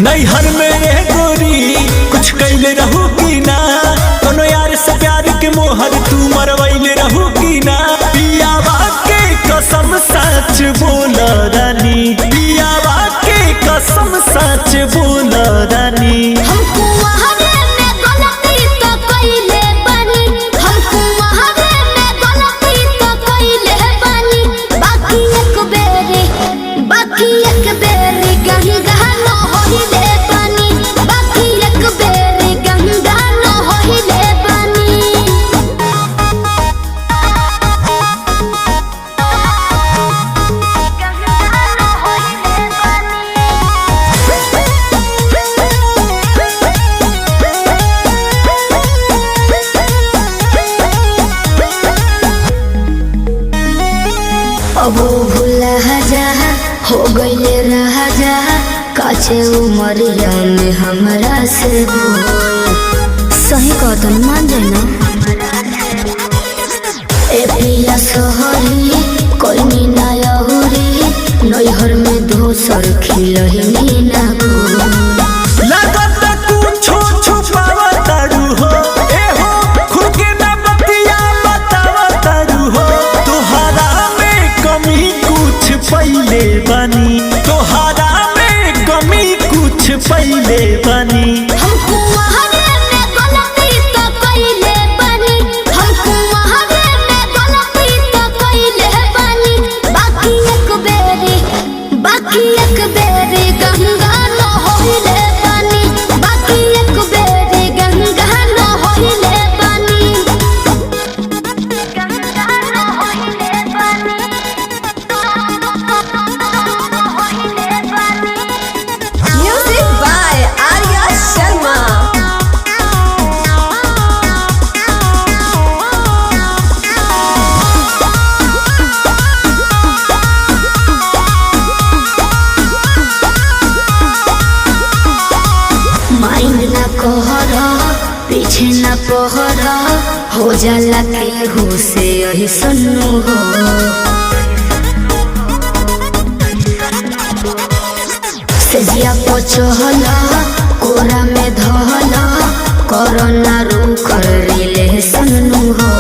नैहर में रह गोरी कुछ कैले रहू की ना, कोनो यार से प्यार के मोहर तू मरवैले रहू की ना। पियावा के कसम सच बोल रानी, पियावा के कसम सच बोल रानी। हमको वहावे में गलती तो कइले बानी, हमको वहावे में गलती तो कइले बानी। बाकी एक बेरी गंगा न होइले बानी, बाकी एक बेरी गंगा न होइले बानी। अब भूला जा हो गईले रहा जा, काचे उमरिया में हमरा से सही कहतन मान जाए ना। ए पिया सोहरी कोई ना यहुरी, नैहर में दोसर खिलही ना लगता कुछो छुपावा तारू हो, ए हो खुद के ना बतिया बतावा तारू हो। तोहरा में कमी कुछ पहिले बानी, तोहरा में कमी कुछ पहिले बानी। हमको वहावे में गलती तो कइले बानी, हमको वहावे में गलती तो कइले बानी। बाकी एक बेरी गंगा न होइले बानी, बाकी एक बेरी गंगा न होइले बानी, गंगा न होइले बानी, होइले बानी। Music by Arya Sharma. Mind ना कहरा पीछे ना पहरा, हो जाला केहू से यही सुनू हो। सेजिया पचहला कोरा में धहला, कोरोना रू कर रिले सुनू हो।